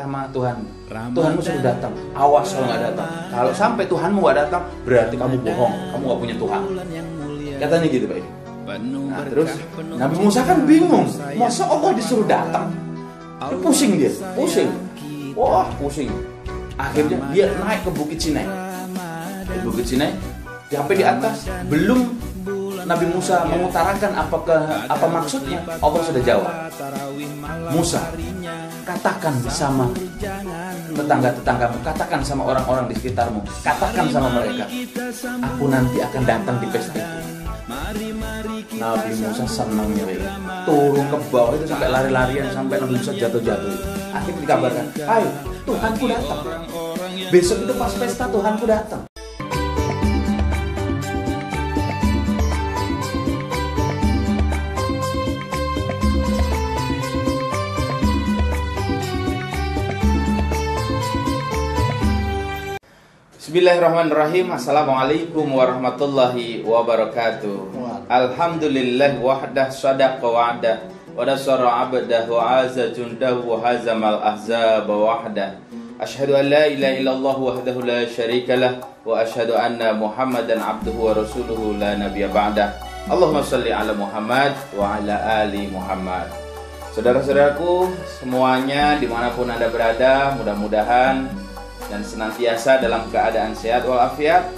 sama Tuhan. Tuhanmu suruh datang, awas kalau nggak datang. Kalau sampai Tuhanmu nggak datang, berarti kamu bohong, kamu nggak punya Tuhan. Katanya gitu Pak. Nah terus Nabi Musa kan bingung, masa Allah disuruh datang? Pusing dia, pusing. Wah pusing. Akhirnya dia naik ke Bukit Sinai. Di Bukit Sinai, sampai di atas, belum Nabi Musa mengutarakan apa maksudnya, Allah sudah jawab. Musa, katakan sama tetangga-tetanggamu, katakan sama orang-orang di sekitarmu, katakan sama mereka, aku nanti akan datang di pesta itu. Nabi Musa senangnya, turun ke bawah itu sampai lari-larian, sampai Nabi Musa jatuh-jatuh. Akhirnya dikabarkan, ayo Tuhanku datang. Besok itu pas pesta Tuhanku datang. Bismillahirrahmanirrahim. Assalamualaikum warahmatullahi wabarakatuh. Alhamdulillah wahdah sadaqa wa'dah wa nasara 'abdah wa aza jundahu wa hazamal ahzaba wahdah. Asyhadu an la ilaha illallah wahdahu la syarikalah wa asyhadu anna Muhammadan 'abduhu wa rasuluhu la nabiyya ba'dah. Allahumma shalli ala Muhammad wa ala ali Muhammad. Saudara-saudaraku semuanya dimanapun Anda berada, mudah-mudahan dan senantiasa dalam keadaan sehat walafiat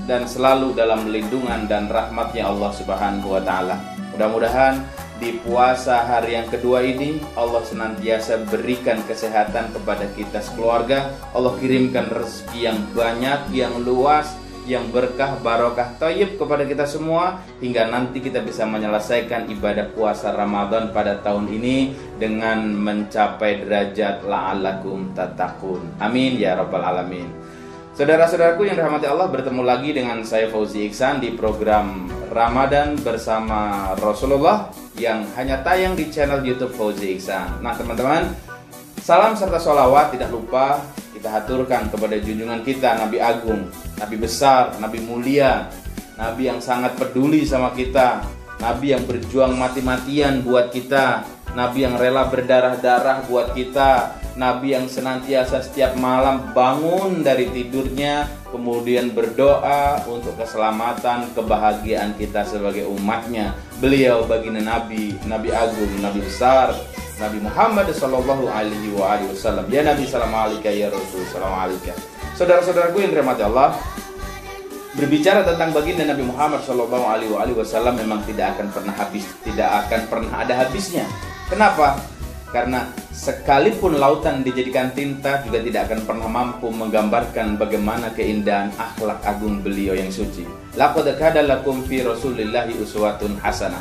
dan selalu dalam lindungan dan rahmatnya Allah Subhanahu wa Ta'ala. Mudah-mudahan di puasa hari yang kedua ini Allah senantiasa berikan kesehatan kepada kita sekeluarga. Allah kirimkan rezeki yang banyak, yang luas, yang berkah, barokah, thayyib kepada kita semua, hingga nanti kita bisa menyelesaikan ibadah puasa Ramadan pada tahun ini dengan mencapai derajat la'allakum tattaqun. Amin ya rabbal alamin. Saudara-saudaraku yang dirahmati Allah, bertemu lagi dengan saya Fauzi Iksan di program Ramadan bersama Rasulullah yang hanya tayang di channel YouTube Fauzi Iksan. Nah teman-teman, salam serta sholawat tidak lupa kita haturkan kepada junjungan kita, Nabi Agung, Nabi besar, Nabi mulia, Nabi yang sangat peduli sama kita, Nabi yang berjuang mati-matian buat kita, Nabi yang rela berdarah-darah buat kita, Nabi yang senantiasa setiap malam bangun dari tidurnya, kemudian berdoa untuk keselamatan, kebahagiaan kita sebagai umatnya. Beliau baginda Nabi, Nabi Agung, Nabi besar, Nabi Muhammad sallallahu alaihi wasallam. Ya Nabi, salam alaika, ya Rasul, salam alaika. Saudara-saudaraku yang dirahmati Allah, berbicara tentang baginda Nabi Muhammad sallallahu alaihi wasallam memang tidak akan pernah ada habisnya. Kenapa? Karena sekalipun lautan dijadikan tinta juga tidak akan pernah mampu menggambarkan bagaimana keindahan akhlak agung beliau yang suci. Laqad kana lakum fi Rasulillahi uswatun hasanah.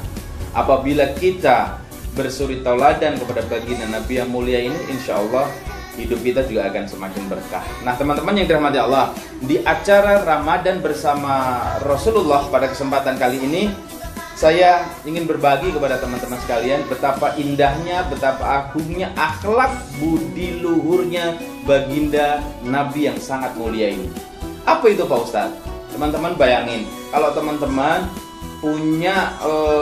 Apabila kita bersuri tauladan kepada baginda Nabi yang mulia ini, insya Allah hidup kita juga akan semakin berkah. Nah teman-teman yang dirahmati Allah, di acara Ramadan bersama Rasulullah pada kesempatan kali ini, saya ingin berbagi kepada teman-teman sekalian betapa indahnya, betapa agungnya akhlak budi luhurnya baginda Nabi yang sangat mulia ini. Apa itu Pak Ustadz? Teman-teman bayangin, kalau teman-teman punya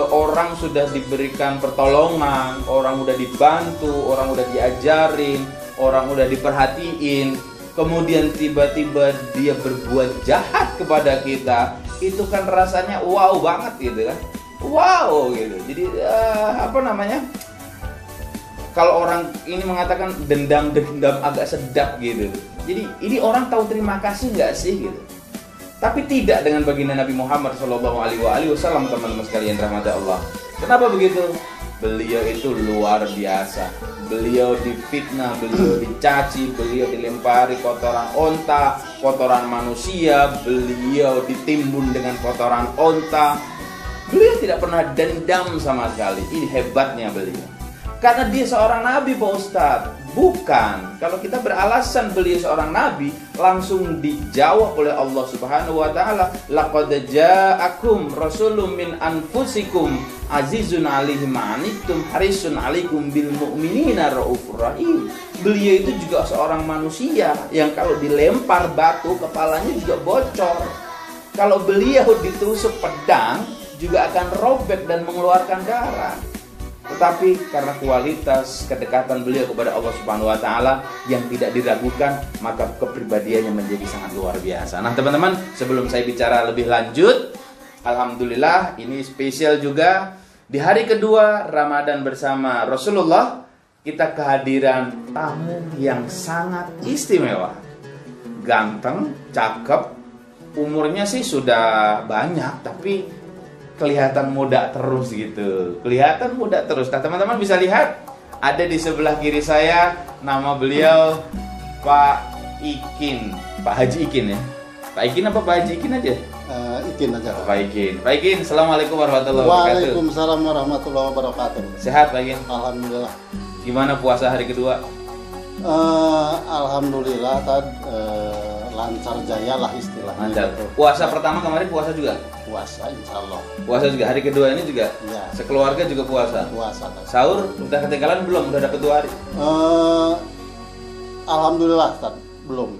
orang sudah diberikan pertolongan, orang udah dibantu, orang udah diajarin, orang udah diperhatiin, kemudian tiba-tiba dia berbuat jahat kepada kita, itu kan rasanya wow banget gitu kan. Wow gitu. Jadi kalau orang ini mengatakan dendam agak sedap gitu. Jadi ini orang tahu terima kasih nggak sih gitu. Tapi tidak dengan baginda Nabi Muhammad sallallahu alaihi wasallam, teman-teman sekalian rahmat Allah. Kenapa begitu? Beliau itu luar biasa. Beliau difitnah, beliau dicaci, beliau dilempari kotoran onta, kotoran manusia, beliau ditimbun dengan kotoran onta. Beliau tidak pernah dendam sama sekali. Ini hebatnya beliau. Karena dia seorang nabi, Pak Ustadz. Bukan. Kalau kita beralasan beliau seorang nabi, langsung dijawab oleh Allah Subhanahu wa Ta'ala, laqad ja'akum rasulun min anfusikum azizun 'alaihi ma 'anittum harisun 'alaikum bil mu'minina raufur rahim. Beliau itu juga seorang manusia yang kalau dilempar batu kepalanya juga bocor. Kalau beliau ditusuk pedang juga akan robek dan mengeluarkan darah. tetapi karena kualitas kedekatan beliau kepada Allah Subhanahu wa taala yang tidak diragukan, maka kepribadiannya menjadi sangat luar biasa. Nah, teman-teman, sebelum saya bicara lebih lanjut, alhamdulillah ini spesial juga di hari kedua Ramadan bersama Rasulullah, kita kehadiran tamu yang sangat istimewa. Ganteng, cakep, umurnya sih sudah banyak tapi kelihatan muda terus gitu. Kelihatan muda terus. Nah, teman-teman bisa lihat ada di sebelah kiri saya, nama beliau Pak Ikin, Pak Haji Ikin ya. Pak Ikin apa Pak Haji Ikin aja? Ikin aja. Pak Ikin. Pak Ikin, assalamualaikum warahmatullahi wabarakatuh. Waalaikumsalam warahmatullahi wabarakatuh. Sehat Pak Ikin? Alhamdulillah. Gimana puasa hari kedua? Alhamdulillah lancar jaya lah istilahnya. Lancar. Gitu. Puasa pertama kemarin puasa juga? Puasa insya Allah. Puasa juga. Hari kedua ini juga? Ya. Sekeluarga juga puasa? Puasa. Sahur udah ketinggalan belum? Udah dapat 2 hari? Alhamdulillah Tad. Belum.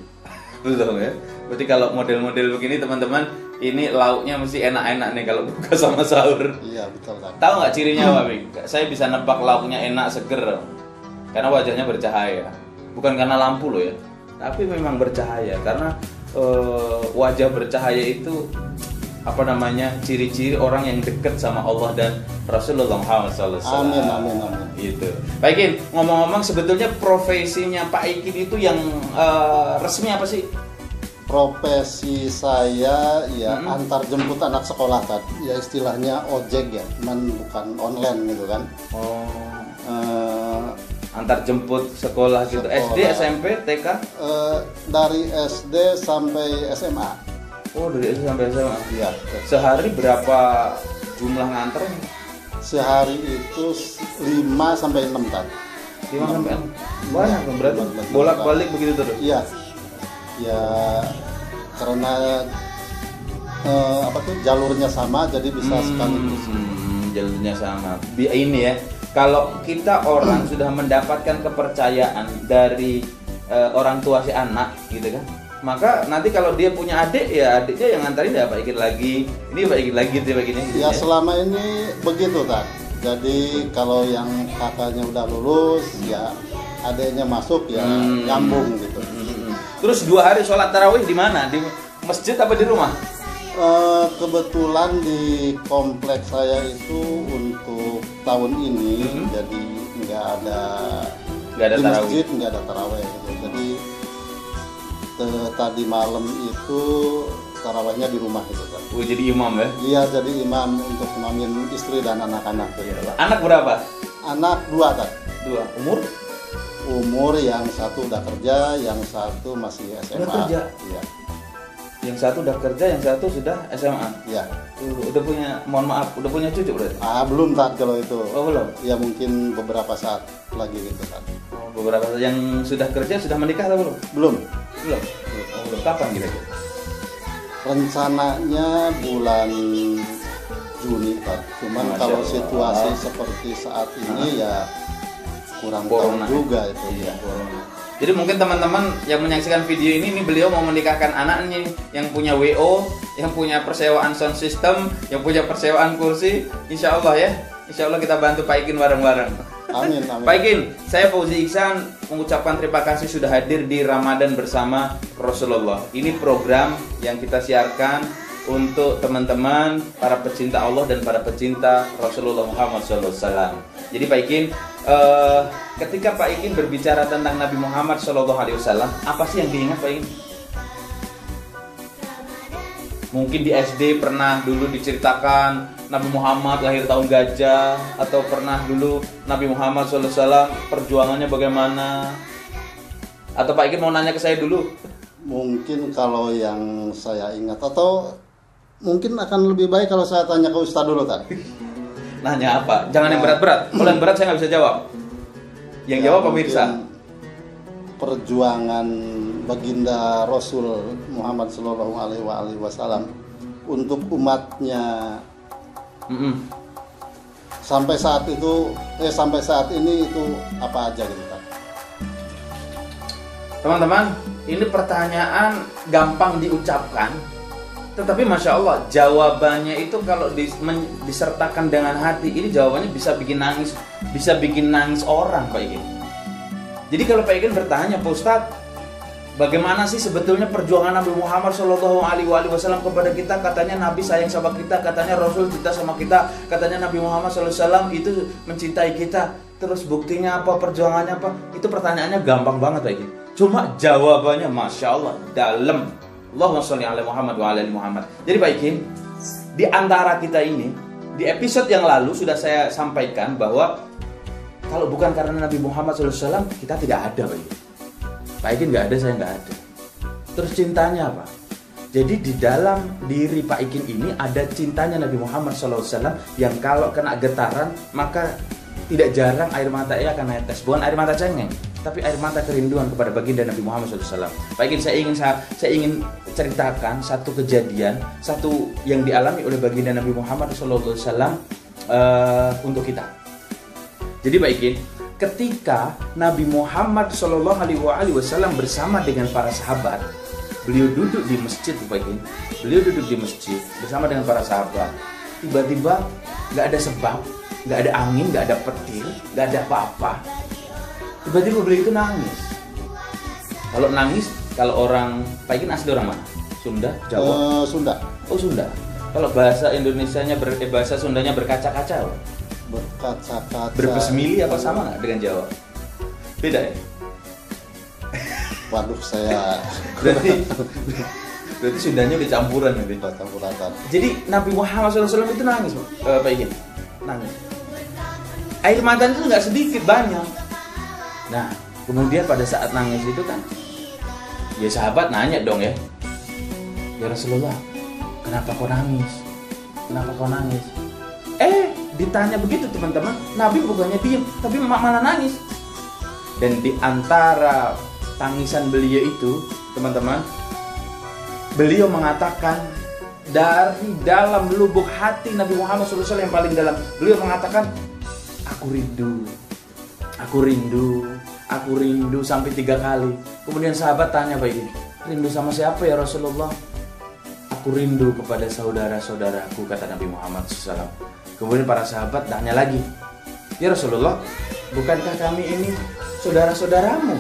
Belum ya. Berarti kalau model-model begini teman-teman, ini lauknya mesti enak-enak nih kalau buka sama sahur. Iya betul Tad. Tahu nggak cirinya Pak Bing? Saya bisa nebak lauknya enak, seger. Karena wajahnya bercahaya. Bukan karena lampu loh ya, tapi memang bercahaya. Karena wajah bercahaya itu apa namanya, ciri-ciri orang yang dekat sama Allah dan Rasulullah Muhammad SAW. Amin, amin, amin. Gitu. Pak Ikin, ngomong-ngomong sebetulnya profesinya Pak Ikin itu yang resmi apa sih? Profesi saya ya antar jemput anak sekolah tadi. Ya istilahnya ojek ya, cuman bukan online gitu kan. Antar jemput sekolah gitu. Sekolah. SD, SMP, TK? Dari SD sampai SMA. Oh, dari SD sampai SMA. Iya. Sehari berapa jumlah nganter? Sehari itu 5 sampai 6 tadi. 5 sampai 6. Banyak kan berarti. Bolak-balik begitu terus. Iya. Ya karena jalurnya sama jadi bisa sekaligus. Jalurnya sama. Ini ya. Kalau kita orang sudah mendapatkan kepercayaan dari orang tua si anak gitu kan, maka nanti kalau dia punya adik, ya adiknya yang nganterin ya Pak Ikin lagi, ini Pak Ikin lagi, dia begini gitu, ya selama ini begitu kan. Jadi kalau yang kakaknya udah lulus ya adiknya masuk ya nyambung gitu. Terus 2 hari sholat tarawih di mana? Di masjid apa di rumah? Kebetulan di kompleks saya itu untuk tahun ini jadi nggak ada di masjid, nggak ada taraweh gitu. Jadi tadi malam itu tarawehnya di rumah gitu kan. Oh, jadi imam ya? Iya, jadi imam untuk imamin istri dan anak-anak gitu. Anak berapa? Anak 2 kan. 2. Umur yang satu udah kerja, yang satu masih SMA. Udah kerja? Iya. Yang satu udah kerja, yang satu sudah SMA. Iya. Udah punya, mohon maaf, udah punya cucu berarti? Belum Tad kalau itu. Oh, belum? Ya mungkin beberapa saat lagi gitu kan. Oh, beberapa saat. Yang sudah kerja sudah menikah atau belum? Belum. Belum. Oh, belum. Kapan kira-kira? Rencananya bulan Juni Tad. Cuman kalau situasi seperti saat ini ya kurang tahu juga itu ya. Corona. Jadi mungkin teman-teman yang menyaksikan video ini beliau mau menikahkan anaknya yang punya WO, yang punya persewaan sound system, yang punya persewaan kursi. Insya Allah ya, insya Allah kita bantu Pak Ikin bareng-bareng. Amin, amin. Pak Ikin, saya Fauzi Iksan mengucapkan terima kasih sudah hadir di Ramadan bersama Rasulullah. Ini program yang kita siarkan untuk teman-teman para pecinta Allah dan para pecinta Rasulullah Muhammad SAW. Jadi Pak Ikin, ketika Pak Ikin berbicara tentang Nabi Muhammad SAW, apa sih yang diingat Pak Ikin? Mungkin di SD pernah dulu diceritakan Nabi Muhammad lahir tahun gajah, atau pernah dulu Nabi Muhammad SAW perjuangannya bagaimana? Atau Pak Ikin mau nanya ke saya dulu? Mungkin kalau yang saya ingat, atau mungkin akan lebih baik kalau saya tanya ke Ustadz dulu tadi. Nanya apa? Jangan yang berat-berat. Kalau yang berat saya nggak bisa jawab. Yang jawab pemirsa. Perjuangan baginda Rasul Muhammad Sallallahu Alaihi Wasallam untuk umatnya sampai saat itu, sampai saat ini itu apa aja gitu kan? Teman-teman, ini pertanyaan gampang diucapkan, Tetapi Masya Allah, jawabannya itu kalau disertakan dengan hati, ini jawabannya bisa bikin nangis orang Pak Ikin. Jadi kalau Pak Ikin bertanya, Pak Ustadz, bagaimana sih sebetulnya perjuangan Nabi Muhammad SAW kepada kita? Katanya Nabi sayang sama kita, katanya Rasul cinta sama kita, katanya Nabi Muhammad SAW itu mencintai kita. Terus buktinya apa, perjuangannya apa? Itu pertanyaannya gampang banget Pak Ikin. Cuma jawabannya Masya Allah dalam. Allahumma sholli ala Muhammad wa ala ali Muhammad. Jadi Pak Ikin, di antara kita ini, di episode yang lalu sudah saya sampaikan bahwa kalau bukan karena Nabi Muhammad SAW, kita tidak ada Pak Ikin. Pak Ikin nggak ada, saya nggak ada. Terus cintanya apa? Jadi di dalam diri Pak Ikin ini ada cintanya Nabi Muhammad SAW yang kalau kena getaran maka tidak jarang air matanya akan netes. Bukan air mata cengeng, tapi air mata kerinduan kepada baginda Nabi Muhammad SAW. Pak Ikin, saya ingin ceritakan satu kejadian, satu yang dialami oleh baginda Nabi Muhammad SAW untuk kita. Jadi Pak Ikin, ketika Nabi Muhammad SAW bersama dengan para sahabat, beliau duduk di masjid Pak Ikin. Beliau duduk di masjid bersama dengan para sahabat. Tiba-tiba nggak ada sebab, nggak ada angin, nggak ada petir, nggak ada apa-apa. Tiba-tiba beliau itu nangis. Kalau nangis, kalau orang Pak Ikin asli orang mana? Sunda, Jawa? Sunda. Oh Sunda. Kalau bahasa Indonesianya bahasa Sundanya berkaca-kaca, Berkaca-kaca. berpesemili apa sama nggak dengan Jawa? Beda ya? Waduh, saya berarti Sundanya udah campuran gitu. campuran. Jadi Nabi Muhammad SAW itu nangis, Pak Ikin, nangis. Air matanya itu nggak sedikit, banyak. Nah, kemudian pada saat nangis itu kan, ya sahabat nanya dong ya, ya Rasulullah, kenapa kau nangis? Kenapa kau nangis? Ditanya begitu teman-teman, Nabi bukannya diem, tapi malah nangis. Dan di antara tangisan beliau itu, teman-teman, beliau mengatakan dari dalam lubuk hati Nabi Muhammad SAW yang paling dalam, beliau mengatakan, aku rindu, aku rindu, aku rindu sampai 3 kali. Kemudian sahabat tanya begini, rindu sama siapa ya Rasulullah? Aku rindu kepada saudara-saudaraku, kata Nabi Muhammad SAW. Kemudian para sahabat tanya lagi, ya Rasulullah, bukankah kami ini saudara-saudaramu?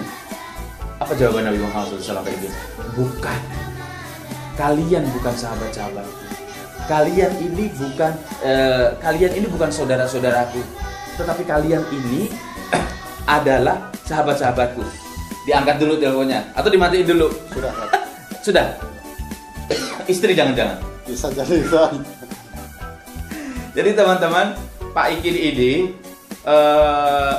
Apa jawaban Nabi Muhammad SAW kayak gitu? Bukan. Kalian bukan sahabat-sahabatku. Kalian ini bukan saudara-saudaraku. Tetapi kalian ini adalah sahabat-sahabatku. Diangkat dulu teleponnya atau dimatiin dulu? Sudah. Sudah. Istri jangan-jangan. Bisa jadi kan. Jadi teman-teman, Pak Ikin ini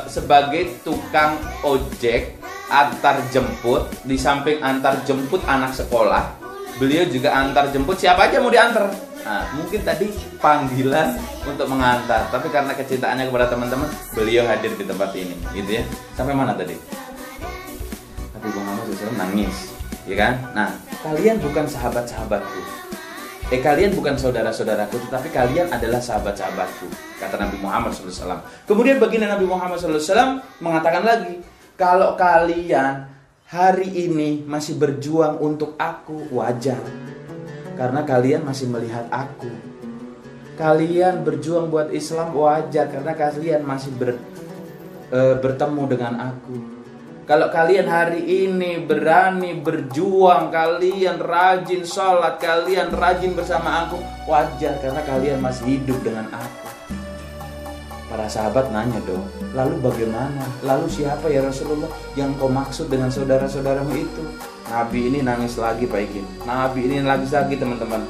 sebagai tukang ojek antar jemput, di samping antar jemput anak sekolah, beliau juga antar jemput siapa aja mau diantar. Nah, mungkin tadi panggilan untuk mengantar, tapi karena kecintaannya kepada teman-teman, beliau hadir di tempat ini, gitu ya. Sampai mana tadi? Nabi Muhammad SAW nangis, ya kan? Nah, kalian bukan sahabat-sahabatku. Kalian bukan saudara-saudaraku, tetapi kalian adalah sahabat-sahabatku, kata Nabi Muhammad SAW. Kemudian baginda Nabi Muhammad SAW mengatakan lagi, kalau kalian hari ini masih berjuang untuk aku, wajar. Karena kalian masih melihat aku. Kalian berjuang buat Islam, wajar. Karena kalian masih bertemu dengan aku. Kalau kalian hari ini berani berjuang, kalian rajin sholat, kalian rajin bersama aku, wajar. Karena kalian masih hidup dengan aku. Para sahabat nanya dong, lalu bagaimana? Lalu siapa ya Rasulullah yang kau maksud dengan saudara-saudaramu itu? Nabi ini nangis lagi Pak Ikin. Nabi ini nangis lagi teman-teman.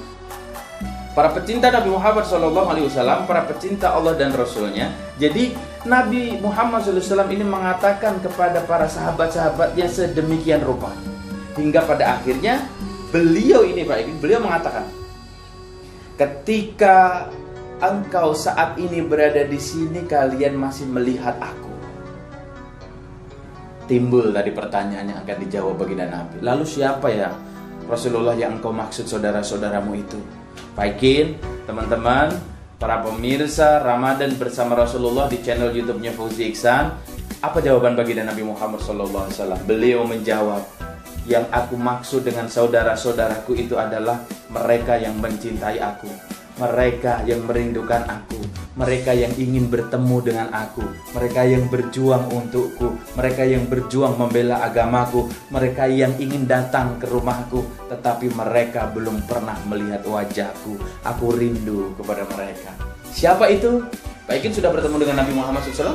Para pecinta Nabi Muhammad SAW, para pecinta Allah dan Rasulnya. Jadi Nabi Muhammad SAW ini mengatakan kepada para sahabat-sahabatnya sedemikian rupa, hingga pada akhirnya beliau ini Pak Ikin, beliau mengatakan, ketika engkau saat ini berada di sini, kalian masih melihat aku. Timbul tadi pertanyaannya akan dijawab baginda Nabi. Lalu siapa ya Rasulullah yang engkau maksud saudara-saudaramu itu? Pak Ikin, teman-teman, para pemirsa Ramadan bersama Rasulullah di channel YouTube-nya Fauzi Iksan. Apa jawaban baginda Nabi Muhammad SAW? Beliau menjawab, Yang aku maksud dengan saudara-saudaraku itu adalah mereka yang mencintai aku, mereka yang merindukan aku, mereka yang ingin bertemu dengan aku, mereka yang berjuang untukku, mereka yang berjuang membela agamaku, mereka yang ingin datang ke rumahku, tetapi mereka belum pernah melihat wajahku. Aku rindu kepada mereka. Siapa itu? Pak Ikin sudah bertemu dengan Nabi Muhammad SAW?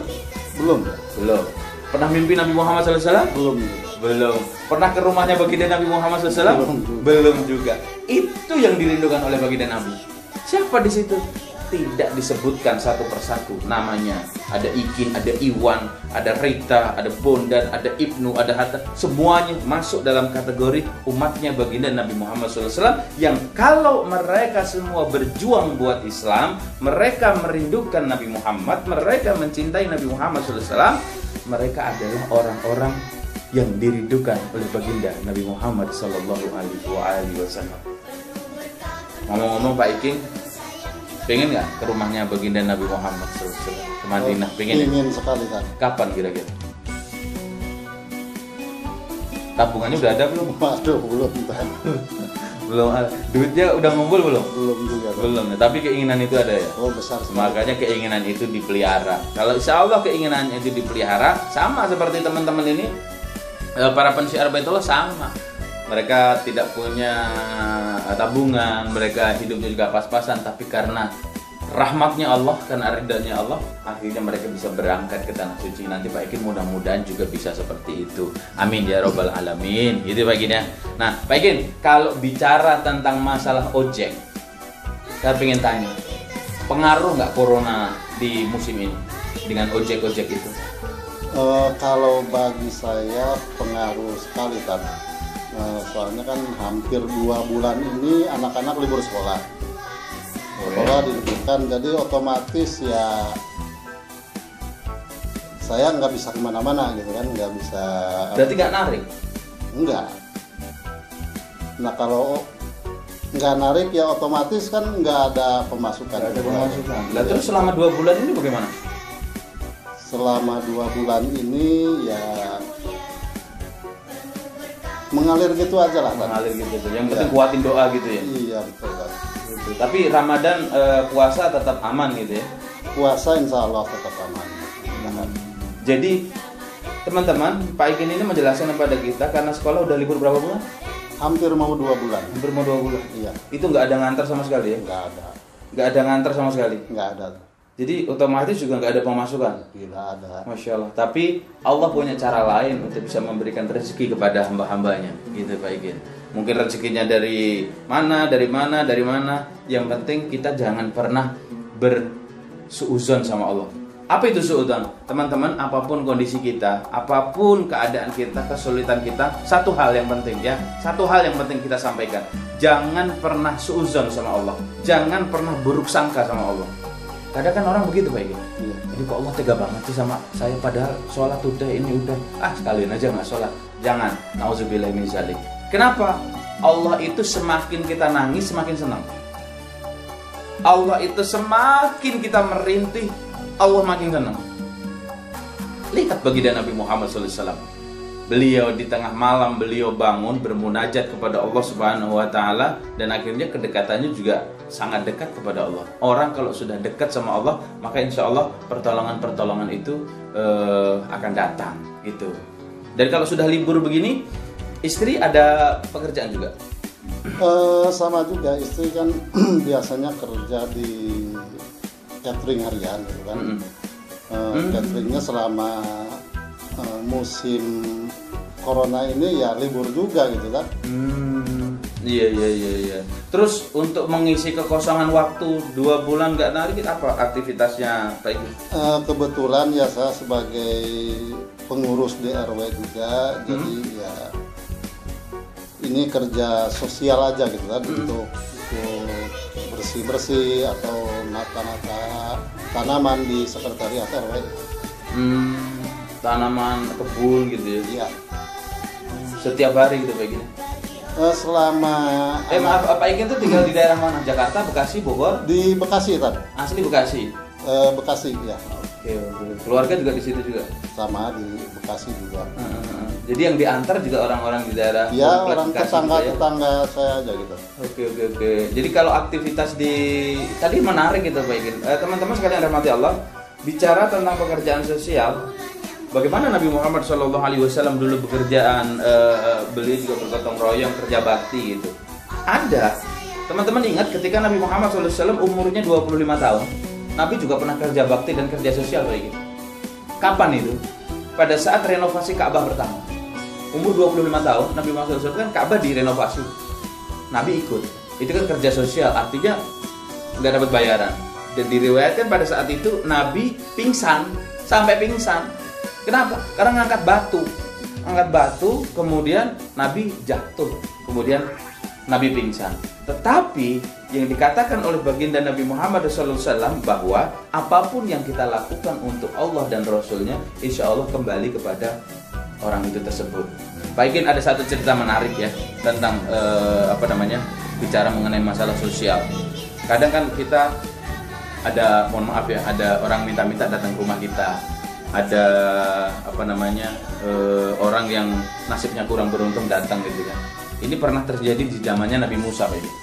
Belum. Belum. Pernah mimpi Nabi Muhammad SAW? Belum. Belum. Pernah ke rumahnya baginda Nabi Muhammad SAW? Belum juga. Itu yang dirindukan oleh baginda Nabi. Siapa di situ? Tidak disebutkan satu persatu namanya. Ada Ikin, ada Iwan, ada Rita, ada Bondan, ada Ibnu, ada Hatta. Semuanya masuk dalam kategori umatnya baginda Nabi Muhammad SAW, yang kalau mereka semua berjuang buat Islam, mereka merindukan Nabi Muhammad, mereka mencintai Nabi Muhammad SAW, mereka adalah orang-orang yang dirindukan oleh baginda Nabi Muhammad SAW. Ngomong-ngomong Pak Iking, pengen nggak ke rumahnya baginda Nabi Muhammad SAW ke Madinah? Pengen sekali kan. Kapan kira-kira? Tabungannya udah ada belum? Waduh, belum. Belum ada. Duitnya udah ngumpul belum? Belum juga. Belum. Tapi keinginan itu ada ya. Oh, besar sekali. Makanya keinginan itu dipelihara. Kalau insya Allah keinginannya itu dipelihara, sama seperti teman-teman ini, para pensiar Baitullah sama. Mereka tidak punya tabungan, mereka hidupnya juga pas-pasan, tapi karena rahmatnya Allah, karena ridhanya Allah, akhirnya mereka bisa berangkat ke tanah suci. Nanti Pak Ikin mudah-mudahan juga bisa seperti itu. Amin ya robbal alamin. Gitu Pak Ikin ya. Nah Pak Ikin, kalau bicara tentang masalah ojek, saya pengen tanya, pengaruh nggak corona di musim ini dengan ojek-ojek itu? Kalau bagi saya pengaruh sekali kan. Soalnya kan hampir 2 bulan ini anak-anak libur sekolah. Sekolah diliburkan, jadi otomatis ya saya nggak bisa kemana-mana gitu kan, nggak bisa. Berarti nggak narik? Enggak. Nah kalau nggak narik ya otomatis kan nggak ada pemasukan. Nggak ada pemasukan. Nah, terus selama 2 bulan ini bagaimana? Selama 2 bulan ini ya mengalir gitu aja lah. Mengalir gitu. Yang penting kuatin doa gitu ya. Iya betul kan. Gitu. Tapi Ramadan puasa tetap aman gitu ya. Puasa insya Allah tetap aman. Jadi teman-teman, Pak Ikin ini menjelaskan kepada kita karena sekolah udah libur berapa bulan? Hampir mau 2 bulan. Hampir mau 2 bulan. Iya. Itu nggak ada ngantar sama sekali ya? Nggak ada. Nggak ada ngantar sama sekali. Nggak ada. Jadi otomatis juga nggak ada pemasukan. Tidak ada. Masya Allah. Tapi Allah punya cara lain untuk bisa memberikan rezeki kepada hamba-hambanya, gitu Pak Ikin. Mungkin rezekinya dari mana. Yang penting kita jangan pernah bersuudzon sama Allah. Apa itu suudzon? Teman-teman, apapun kondisi kita, apapun keadaan kita, kesulitan kita, satu hal yang penting ya, satu hal yang penting kita sampaikan. Jangan pernah suudzon sama Allah. Jangan pernah buruk sangka sama Allah. Kadang kan orang begitu Pak Ikin. Iya. Jadi kok Allah tega banget sih sama saya, padahal sholat udah ini udah, sekalian aja nggak sholat. Jangan. Nauzubillah min dzalik. Kenapa? Allah itu semakin kita nangis semakin senang. Allah itu semakin kita merintih, Allah makin senang. Lihat baginda Nabi Muhammad SAW. Beliau di tengah malam beliau bangun bermunajat kepada Allah Subhanahu wa taala, dan akhirnya kedekatannya juga sangat dekat kepada Allah. Orang kalau sudah dekat sama Allah, maka insya Allah pertolongan-pertolongan itu akan datang gitu. Dan kalau sudah libur begini, istri ada pekerjaan juga? Sama juga, istri kan biasanya kerja di catering harian gitu kan. Cateringnya selama musim corona ini ya libur juga gitu kan. Iya. Terus untuk mengisi kekosongan waktu 2 bulan nggak narik, apa aktivitasnya Pak Ikin? Kebetulan ya saya sebagai pengurus di RW juga, jadi ya ini kerja sosial aja gitu kan, untuk bersih-bersih atau nata-nata tanaman di sekretariat RW. Tanaman kebun gitu ya? Iya. Setiap hari gitu Pak Ikin? Selama maaf, Pak Ikin tuh tinggal di daerah mana? Jakarta, Bekasi, Bogor? di Bekasi kan? Asli Bekasi? Bekasi ya. Oke. Keluarga juga di situ juga? Sama di Bekasi juga. Jadi yang diantar juga orang-orang di daerah Ya, komplek orang Bekasi gitu ya? tetangga saya aja gitu. Oke. Jadi kalau aktivitas di tadi menarik gitu Pak Ikin. Teman-teman sekalian rahmati Allah, bicara tentang pekerjaan sosial, bagaimana Nabi Muhammad SAW dulu pekerjaan, beliau juga bergotong royong kerja bakti gitu. Ada, teman-teman ingat ketika Nabi Muhammad SAW umurnya 25 tahun, Nabi juga pernah kerja bakti dan kerja sosial Pak Ikin. Kapan itu? Pada saat renovasi Ka'bah pertama. Umur 25 tahun, Nabi Muhammad SAW kan Ka'bah direnovasi. Nabi ikut. Itu kan kerja sosial, artinya nggak dapat bayaran. Dan diriwayatkan pada saat itu Nabi pingsan, sampai pingsan. Kenapa? Karena ngangkat batu. Angkat batu, kemudian Nabi jatuh. Kemudian Nabi pingsan. Tetapi yang dikatakan oleh baginda Nabi Muhammad SAW bahwa apapun yang kita lakukan untuk Allah dan Rasulnya, insya Allah kembali kepada orang itu tersebut. Pak Ikin, ada satu cerita menarik ya tentang bicara mengenai masalah sosial. Kadang kan kita ada, mohon maaf ya, ada orang minta-minta datang ke rumah kita. Ada orang yang nasibnya kurang beruntung datang gitu kan. Ini pernah terjadi di zamannya Nabi Musa Pak Ikin.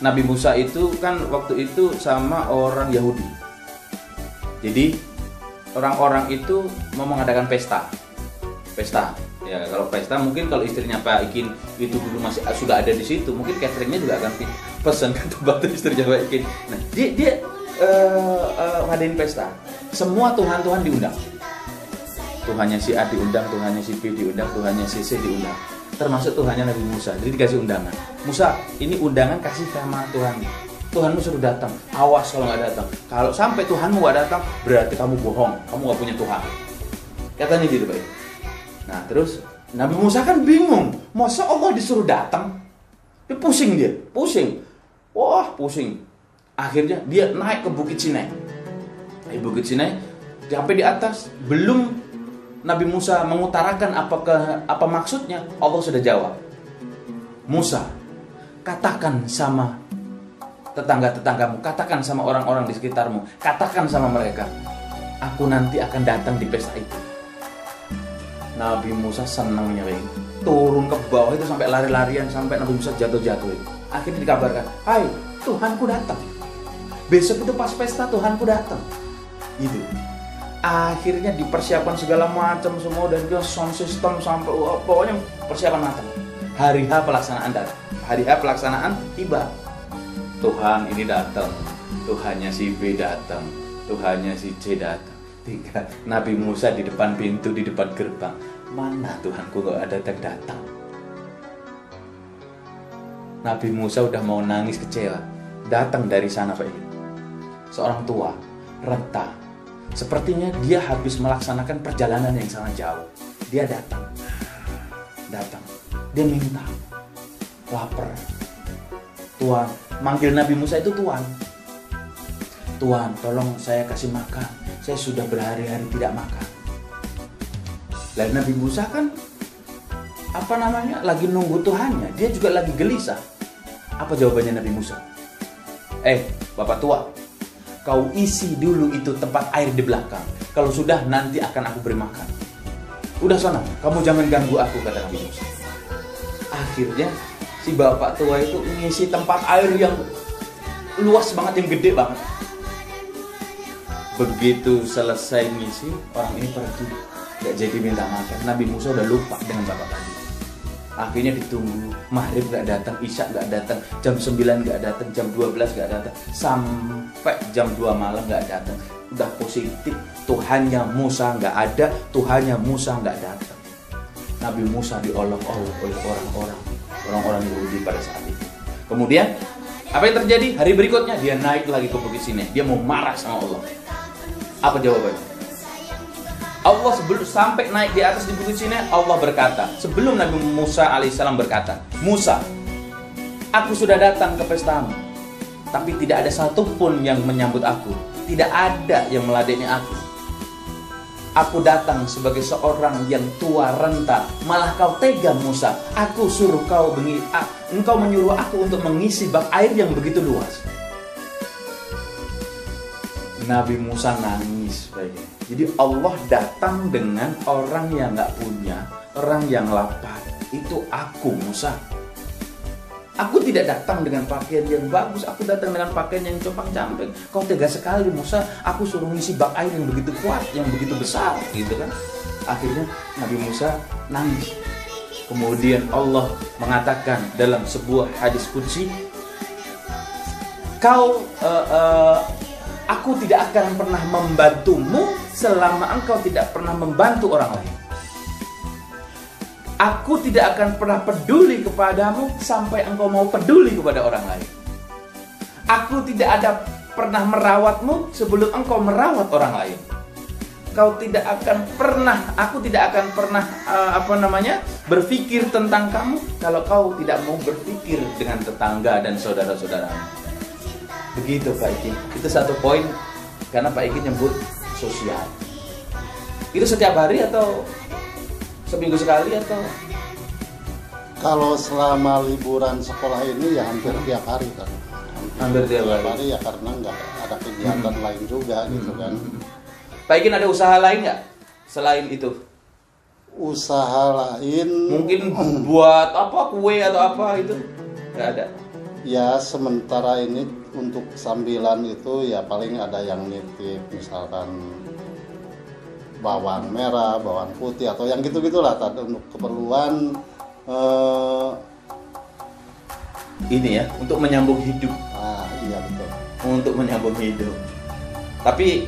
Nabi Musa itu kan waktu itu sama orang Yahudi. Jadi orang-orang itu mau mengadakan pesta. Ya kalau pesta mungkin kalau istrinya Pak Ikin itu dulu masih sudah ada di situ, mungkin cateringnya juga akan pesan ke tempat istrinya Pak Ikin. Nah dia ngadain pesta. Semua Tuhan diundang. Tuhannya si A diundang, Tuhannya si B diundang, Tuhannya si C diundang. Termasuk Tuhannya Nabi Musa. Jadi dikasih undangan. Musa, ini undangan kasih sama Tuhan. Tuhanmu suruh datang. Awas kalau nggak datang. Kalau sampai Tuhanmu nggak datang, berarti kamu bohong. Kamu nggak punya Tuhan. Katanya gitu Pak. Nah terus Nabi Musa kan bingung, masa Allah disuruh datang? Dia pusing. Wah pusing. Akhirnya dia naik ke Bukit Sinai. Bukit Sinai, sampai di atas, belum Nabi Musa mengutarakan apa maksudnya, Allah sudah jawab. Musa, katakan sama tetangga-tetanggamu, katakan sama orang-orang di sekitarmu, katakan sama mereka, aku nanti akan datang di pesta itu. Nabi Musa senangnya, turun ke bawah itu sampai lari-larian, sampai Nabi Musa jatuh-jatuh. Akhirnya dikabarkan, hai, Tuhanku datang. Besok itu pas pesta Tuhanku datang. Gitu. Akhirnya dipersiapkan segala macam semua, dan dia sound system sampai pokoknya persiapan matang. Hari H pelaksanaan datang. Hari H pelaksanaan tiba. Tuhan ini datang. Tuhannya si B datang. Tuhannya si C datang. Tiga. Nabi Musa di depan pintu, di depan gerbang. Mana Tuhanku gak datang? Nabi Musa udah mau nangis kecewa. Datang dari sana Pak. Seorang tua, renta. Sepertinya dia habis melaksanakan perjalanan yang sangat jauh. Dia datang. Dia minta. Lapar. Tuan, manggil Nabi Musa itu Tuan. Tuan, tolong saya kasih makan. Saya sudah berhari-hari tidak makan. Lalu Nabi Musa kan lagi nunggu Tuhannya. Dia juga lagi gelisah. Apa jawabannya Nabi Musa? Bapak tua, kau isi dulu itu tempat air di belakang. Kalau sudah nanti akan aku beri makan. Udah sana, kamu jangan ganggu aku, kata Nabi Musa. Akhirnya si bapak tua itu ngisi tempat air yang luas banget, yang gede banget. Begitu selesai ngisi, orang ini pergi, gak jadi minta makan. Nabi Musa udah lupa dengan bapak tadi. Akhirnya ditunggu, maghrib gak datang, isya gak datang, jam 9 gak datang, jam 12 gak datang, sampai jam 2 malam gak datang. Udah positif, Tuhannya Musa gak ada, Tuhannya Musa gak datang. Nabi Musa diolok-olok oleh orang-orang Yahudi pada saat itu. Kemudian apa yang terjadi? Hari berikutnya dia naik lagi ke Bukit Sinai. Dia mau marah sama Allah. Apa jawabannya? Allah sebelum sampai naik di atas di Bukit Sinai, Allah berkata, sebelum Nabi Musa alaihissalam berkata, Musa, aku sudah datang ke pestamu, tapi tidak ada satupun yang menyambut aku, tidak ada yang meladeni aku. Aku datang sebagai seorang yang tua renta, malah kau tega Musa. Aku suruh engkau menyuruh aku untuk mengisi bak air yang begitu luas. Nabi Musa nangis, baiknya. Jadi Allah datang dengan orang yang nggak punya, orang yang lapar. Itu aku, Musa. Aku tidak datang dengan pakaian yang bagus, aku datang dengan pakaian yang compang-camping. Kau tega sekali, Musa. Aku suruh ngisi bak air yang begitu kuat, yang begitu besar, gitu kan. Akhirnya Nabi Musa nangis. Kemudian Allah mengatakan dalam sebuah hadis qudsi, aku tidak akan pernah membantumu selama engkau tidak pernah membantu orang lain. Aku tidak akan pernah peduli kepadamu sampai engkau mau peduli kepada orang lain. Aku tidak ada pernah merawatmu sebelum engkau merawat orang lain. Aku tidak akan pernah berpikir tentang kamu kalau kau tidak mau berpikir dengan tetangga dan saudara-saudaramu. Begitu Pak Ikin. Itu satu poin karena Pak Ikin nyebut sosial. Itu setiap hari atau seminggu sekali atau? Kalau selama liburan sekolah ini ya hampir tiap hari kan. Hampir tiap hari ya karena nggak ada kegiatan lain juga gitu kan. Pak Ikin ada usaha lain nggak selain itu? Usaha lain mungkin buat apa, kue atau apa itu? Nggak ada. Ya sementara ini untuk sambilan itu ya paling ada yang nitip misalkan bawang merah, bawang putih atau yang gitu-gitulah untuk keperluan ini ya, untuk menyambung hidup. Iya betul. Untuk menyambung hidup. Tapi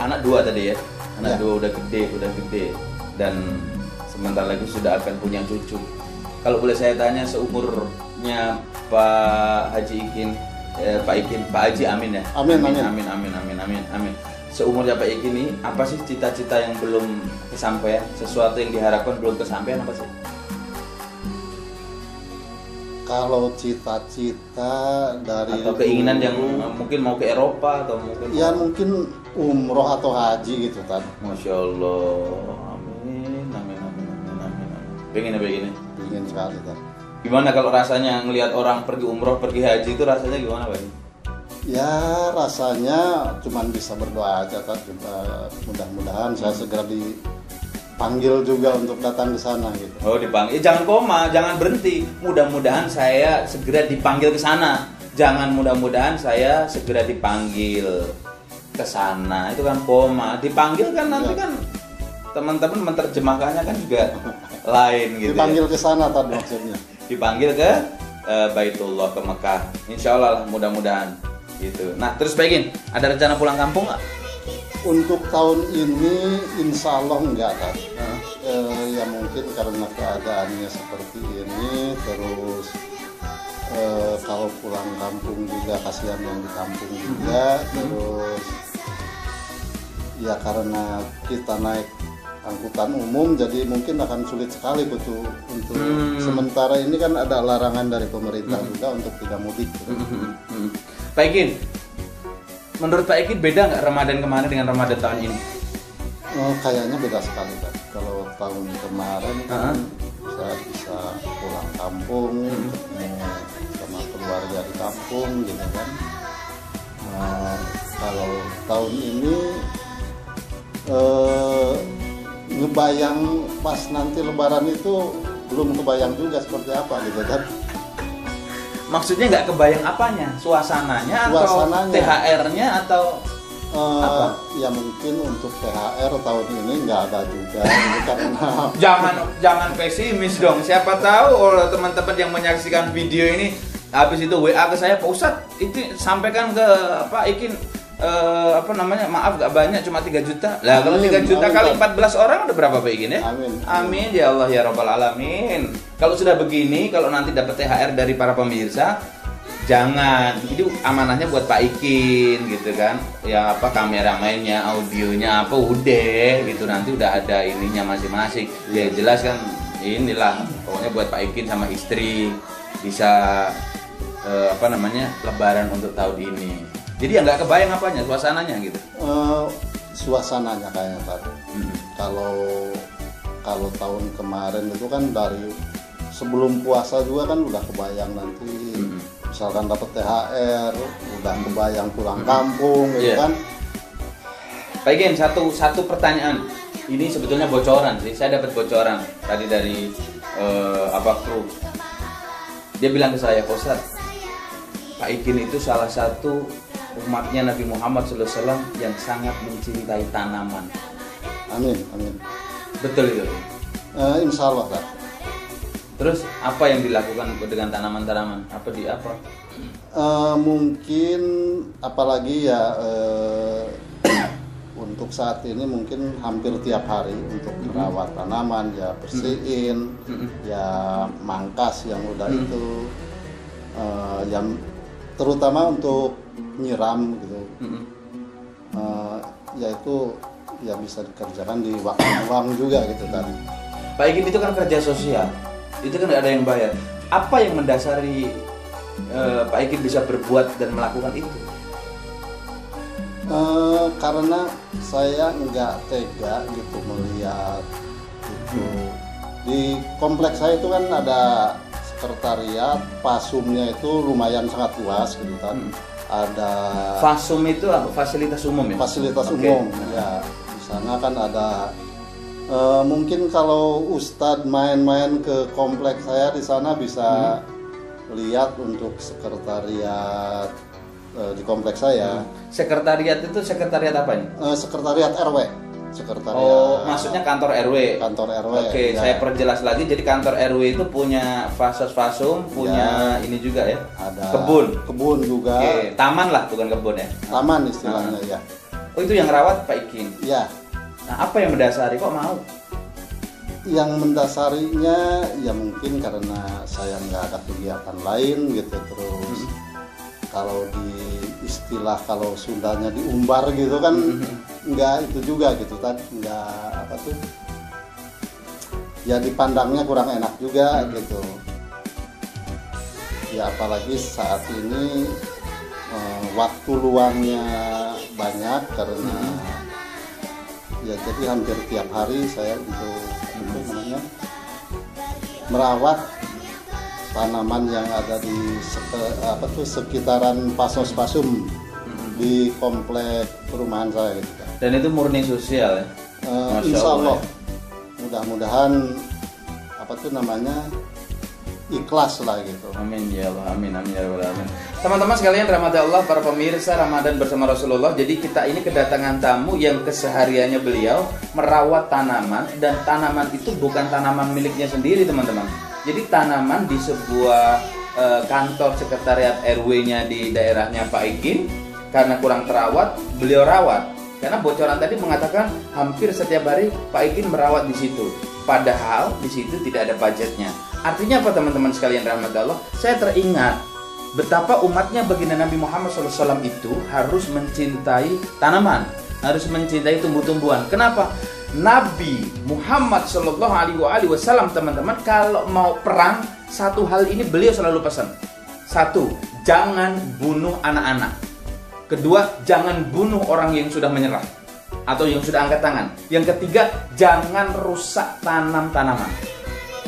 anak dua tadi ya, anak dua udah gede dan sebentar lagi sudah akan punya cucu. Kalau boleh saya tanya seumurnya Pak Haji Ikin, Pak Haji Amin ya. Amin. Seumurnya Pak Ikin ini apa sih cita-cita yang belum kesampaian? Sesuatu yang diharapkan belum kesampaian apa sih? Kalau cita-cita dari atau keinginan yang mungkin mau ke Eropa atau mungkin ya mungkin umroh atau haji gitu kan. Masya Allah. Amin. Pengen sekali kan. Gimana kalau rasanya ngelihat orang pergi umroh, pergi haji itu rasanya gimana Pak? Ya rasanya cuman bisa berdoa aja kan. Mudah-mudahan saya segera dipanggil juga untuk datang ke sana gitu. Oh dipanggil, jangan koma, jangan berhenti. Mudah-mudahan saya segera dipanggil ke sana. Jangan mudah-mudahan saya segera dipanggil ke sana. Itu kan koma. Dipanggil kan nanti kan teman-teman menerjemahkannya kan juga lain gitu. Dipanggil ke sana tadi maksudnya. Dipanggil ke Baitullah, ke Mekah. Insya Allah lah, mudah-mudahan gitu. Nah terus Pak Ikin, ada rencana pulang kampung nggak? Untuk tahun ini insya Allah enggak kan. Ya mungkin karena keadaannya seperti ini, terus kalau pulang kampung juga kasihan yang di kampung juga, terus ya karena kita naik angkutan umum jadi mungkin akan sulit sekali untuk sementara ini kan ada larangan dari pemerintah juga untuk tidak mudik gitu. Pak Ikin, menurut Pak Ikin beda nggak Ramadan kemarin dengan Ramadan tahun ini? Kayaknya beda sekali Pak. Kalau tahun kemarin kan saya bisa pulang kampung, sama keluarga di kampung gitu kan. Kalau tahun ini ngebayang pas nanti Lebaran itu belum kebayang juga seperti apa gitu kan. Maksudnya nggak kebayang apanya? Suasananya atau THR-nya atau apa? Ya mungkin untuk THR tahun ini nggak ada juga karena jangan pesimis dong. Siapa tahu oleh teman-teman yang menyaksikan video ini habis itu WA ke saya, Pak Ustadz itu sampaikan ke Pak Ikin maaf gak banyak, cuma 3 juta. Lah kalau 3 juta kali 14 orang udah berapa Pak Ikin ya? Amin ya Allah ya Rabbal Alamin. Kalau sudah begini, kalau nanti dapat THR dari para pemirsa, jangan, jadi amanahnya buat Pak Ikin gitu kan. Ya kameramennya, audionya udah gitu, nanti udah ada ininya masing-masing. Ya jelas kan inilah pokoknya buat Pak Ikin sama istri bisa Lebaran untuk tahun ini. Jadi ya nggak kebayang apanya, suasananya gitu. Suasananya kayaknya tadi. Kalau tahun kemarin itu kan dari sebelum puasa juga kan udah kebayang nanti. Misalkan dapat THR, udah kebayang pulang kampung gitu kan. Pak Ikin, satu pertanyaan. Ini sebetulnya bocoran sih. Saya dapat bocoran tadi dari kru. Dia bilang ke saya, Pak Ustadz, Pak Ikin itu salah satu umatnya Nabi Muhammad SAW yang sangat mencintai tanaman. Amin, amin. Betul itu? Insya Allah, Kak. Terus apa yang dilakukan dengan tanaman-tanaman? Apa? Mungkin apalagi ya untuk saat ini mungkin hampir tiap hari untuk merawat tanaman, ya bersihin, ya mangkas yang udah itu, yang terutama untuk nyiram gitu, yaitu ya bisa dikerjakan di waktu luang juga gitu kan. Pak Ikin itu kan kerja sosial, itu kan nggak ada yang bayar. Apa yang mendasari Pak Ikin bisa berbuat dan melakukan itu? Karena saya nggak tega gitu melihat itu. Di kompleks saya itu kan ada sekretariat, pasumnya itu lumayan sangat luas gitu kan. Ada Fasum itu apa? Fasilitas umum ya? Fasilitas umum ya. Di sana kan ada mungkin kalau Ustadz main-main ke kompleks saya di sana bisa lihat untuk sekretariat di kompleks saya. Sekretariat itu sekretariat apa ini? Sekretariat RW. Sekretariat. Oh, maksudnya kantor RW. Kantor RW. Oke, ya. saya perjelas lagi. Jadi kantor RW itu punya fasum, punya ini juga ya. Ada kebun. Kebun juga. Oke, taman lah, bukan kebun ya. Taman istilahnya ya. Oh, itu yang rawat Pak Ikin. Ya. Nah, apa yang mendasari kok mau? Yang mendasarinya ya mungkin karena saya nggak ada kegiatan lain gitu, terus kalau di istilah kalau Sundanya diumbar gitu kan nggak itu juga gitu kan, nggak apa tuh ya, dipandangnya kurang enak juga gitu ya, apalagi saat ini waktu luangnya banyak karena ya jadi hampir tiap hari saya untuk merawat tanaman yang ada di sekitaran pasos-pasum di komplek perumahan saya gitu. Dan itu murni sosial ya. Insya Allah ya. Mudah-mudahan ikhlas lah gitu. Amin ya Allah, amin ya rabbal alamin. Teman-teman sekalian, rahmat Allah, para pemirsa Ramadan bersama Rasulullah. Jadi kita ini kedatangan tamu yang kesehariannya beliau merawat tanaman, dan tanaman itu bukan tanaman miliknya sendiri, teman-teman. Jadi tanaman di sebuah kantor sekretariat RW-nya di daerahnya Pak Ikin, karena kurang terawat, beliau rawat. Karena bocoran tadi mengatakan hampir setiap hari Pak Ikin merawat di situ. Padahal di situ tidak ada budgetnya. Artinya apa, teman-teman sekalian rahmat Allah? Saya teringat betapa umatnya baginda Nabi Muhammad SAW itu harus mencintai tanaman, harus mencintai tumbuh-tumbuhan. Kenapa? Nabi Muhammad SAW, teman-teman, kalau mau perang, satu hal ini beliau selalu pesan. Satu, jangan bunuh anak-anak. Kedua, jangan bunuh orang yang sudah menyerah atau yang sudah angkat tangan. Yang ketiga, jangan rusak tanaman.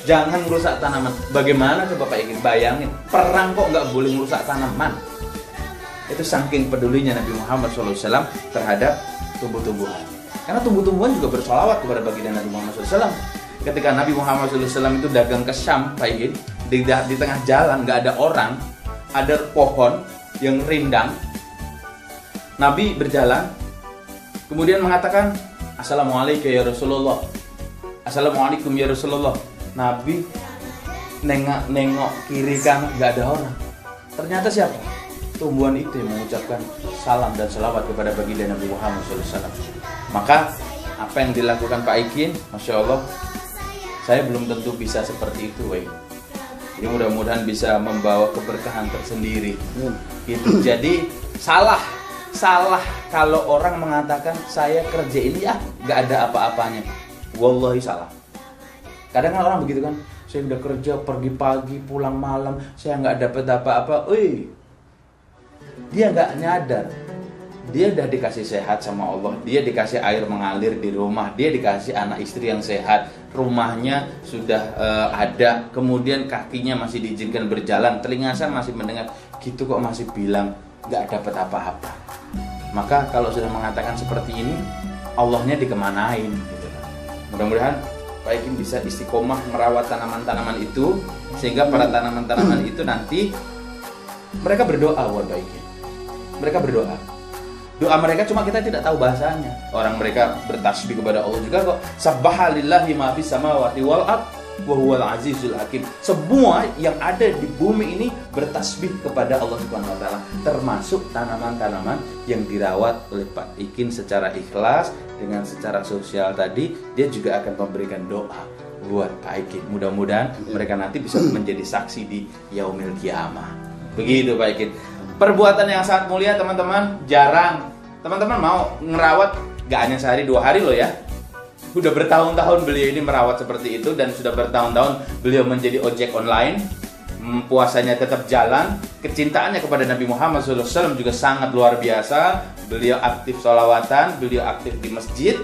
Jangan merusak tanaman. Bagaimana coba Pak Ikin? Bayangin, perang kok nggak boleh merusak tanaman. Itu saking pedulinya Nabi Muhammad SAW terhadap tumbuh-tumbuhan. Karena tumbuh-tumbuhan juga bersolawat kepada baginda Nabi Muhammad SAW. Ketika Nabi Muhammad SAW itu dagang ke Syam, Pak Ikin, di tengah jalan nggak ada orang, ada pohon yang rindang. Nabi berjalan, kemudian mengatakan, Assalamualaikum ya Rasulullah. Assalamualaikum ya Rasulullah. Nabi nengok kiri kanan, nggak ada orang. Ternyata siapa? Tumbuhan itu yang mengucapkan salam dan selawat kepada baginda Nabi Muhammad SAW. Maka apa yang dilakukan Pak Ikin, Masya Allah, saya belum tentu bisa seperti itu, Wei. Jadi mudah-mudahan bisa membawa keberkahan tersendiri. Gitu. Jadi salah kalau orang mengatakan saya kerja ini ya nggak ada apa-apanya. Wallahi salah. Kadang kan orang begitu kan, saya udah kerja pergi pagi pulang malam, saya nggak dapat apa-apa. Dia nggak nyadar, dia udah dikasih sehat sama Allah, dia dikasih air mengalir di rumah, dia dikasih anak istri yang sehat, rumahnya sudah ada, kemudian kakinya masih diizinkan berjalan, telinga saya masih mendengar, gitu kok masih bilang nggak dapat apa-apa. Maka kalau sudah mengatakan seperti ini, Allahnya dikemanain gitu. Mudah-mudahan Pak Ikin bisa istiqomah merawat tanaman-tanaman itu, sehingga para tanaman-tanaman itu nanti mereka berdoa buat Pak Ikin. Mereka berdoa. Doa mereka cuma kita tidak tahu bahasanya. Orang mereka bertasbih kepada Allah juga kok. Subhanallahi ma fis samawati wal ard wa huwal azizul hakim. Semua yang ada di bumi ini bertasbih kepada Allah Subhanahu wa taala, termasuk tanaman-tanaman yang dirawat oleh Pak Ikin secara ikhlas dengan secara sosial tadi. Dia juga akan memberikan doa buat Pak Ikin. Mudah-mudahan mereka nanti bisa menjadi saksi di yaumil qiyamah. Begitu Pak Ikin. Perbuatan yang sangat mulia teman-teman. Jarang teman-teman mau ngerawat, gak hanya sehari 2 hari loh ya. Udah bertahun-tahun beliau ini merawat seperti itu, dan sudah bertahun-tahun beliau menjadi ojek online. Puasanya tetap jalan. Kecintaannya kepada Nabi Muhammad SAW juga sangat luar biasa. Beliau aktif sholawatan, beliau aktif di masjid.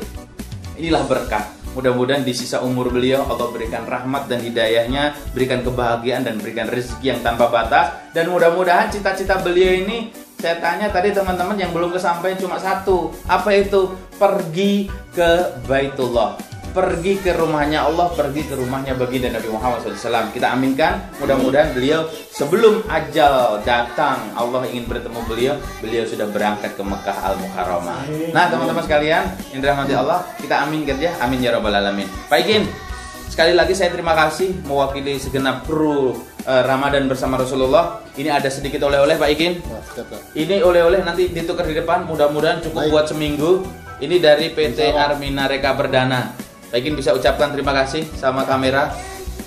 Inilah berkah. Mudah-mudahan di sisa umur beliau Allah berikan rahmat dan hidayahnya, berikan kebahagiaan dan berikan rezeki yang tanpa batas. Dan mudah-mudahan cita-cita beliau ini, saya tanya tadi teman-teman yang belum kesampaian cuma satu. Apa itu? Pergi ke Baitullah, pergi ke rumahnya Allah, pergi ke rumahnya baginda Nabi Muhammad SAW. Kita aminkan, mudah-mudahan beliau sebelum ajal datang, Allah ingin bertemu beliau, beliau sudah berangkat ke Mekah Al-Mukarramah. Nah teman-teman sekalian, yang dirahmati Allah, kita aminkan ya, amin ya rabbal alamin. Pak Ikin, sekali lagi saya terima kasih mewakili segenap kru Ramadan bersama Rasulullah. Ini ada sedikit oleh-oleh Pak Ikin. Ini oleh-oleh nanti ditukar di depan, mudah-mudahan cukup buat seminggu. Ini dari PT Armina Reka Perdana. Pak Ikin bisa ucapkan terima kasih sama kamera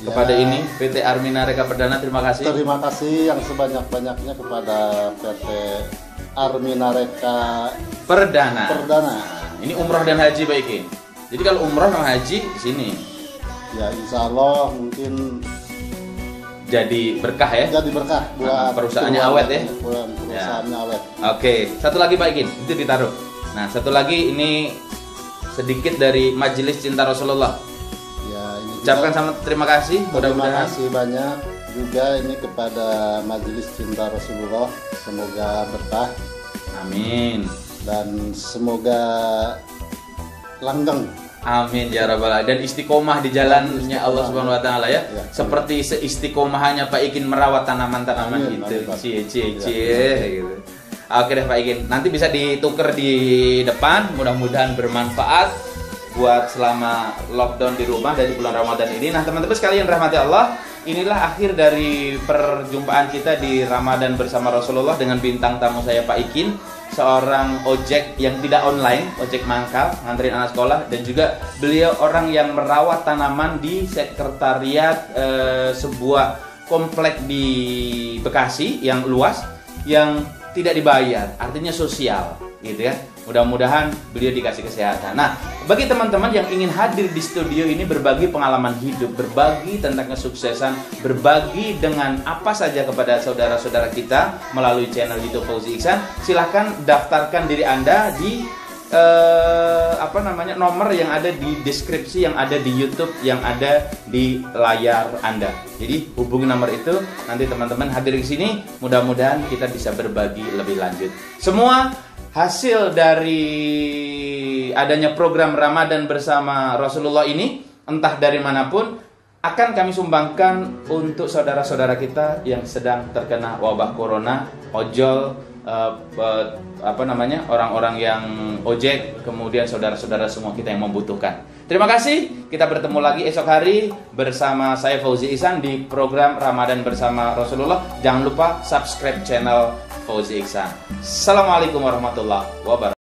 kepada ini PT Armina Reka Perdana. Terima kasih. Terima kasih yang sebanyak-banyaknya kepada PT Armina Reka Perdana. Ini umroh dan haji Pak Ikin. Jadi kalau umroh dan haji di sini. Ya insya Allah mungkin jadi berkah ya. Jadi berkah buat perusahaannya awet ya. Perusahaannya awet. Oke, satu lagi Pak Ikin, itu ditaruh. Nah, satu lagi ini sedikit dari Majelis Cinta Rasulullah. Ya, ini ucapkan sama terima kasih. Terima kasih banyak juga ini kepada Majelis Cinta Rasulullah. Semoga berkah. Amin. Dan semoga langgeng. Amin ya rabbal alamin. Dan istiqomah di jalannya Allah Subhanahu wa taala ya. Seperti seistiqomahnya Pak Ikin merawat tanaman-tanaman itu. Cie gitu. Oke deh Pak Ikin, nanti bisa ditukar di depan. Mudah-mudahan bermanfaat buat selama lockdown di rumah dari bulan Ramadan ini. Nah teman-teman sekalian rahmati Allah, inilah akhir dari perjumpaan kita di Ramadan bersama Rasulullah dengan bintang tamu saya Pak Ikin, seorang ojek yang tidak online, ojek mangkal, nganterin anak sekolah, dan juga beliau orang yang merawat tanaman di sekretariat sebuah komplek di Bekasi yang luas, yang tidak dibayar, artinya sosial gitu ya. Mudah-mudahan beliau dikasih kesehatan. Nah, bagi teman-teman yang ingin hadir di studio ini berbagi pengalaman hidup, berbagi tentang kesuksesan, berbagi dengan apa saja kepada saudara-saudara kita melalui channel YouTube Fauzi Ihsan, silahkan daftarkan diri Anda di nomor yang ada di deskripsi, yang ada di YouTube, yang ada di layar Anda. Jadi hubungi nomor itu, nanti teman-teman hadir di sini, mudah-mudahan kita bisa berbagi lebih lanjut. Semua hasil dari adanya program Ramadan bersama Rasulullah ini, entah dari manapun, akan kami sumbangkan untuk saudara-saudara kita yang sedang terkena wabah corona, ojol, orang-orang yang ojek, kemudian saudara-saudara semua kita yang membutuhkan. Terima kasih. Kita bertemu lagi esok hari bersama saya Fauzi Ihsan di program Ramadan bersama Rasulullah. Jangan lupa subscribe channel Fauzi Ihsan. Assalamualaikum warahmatullahi wabarakatuh.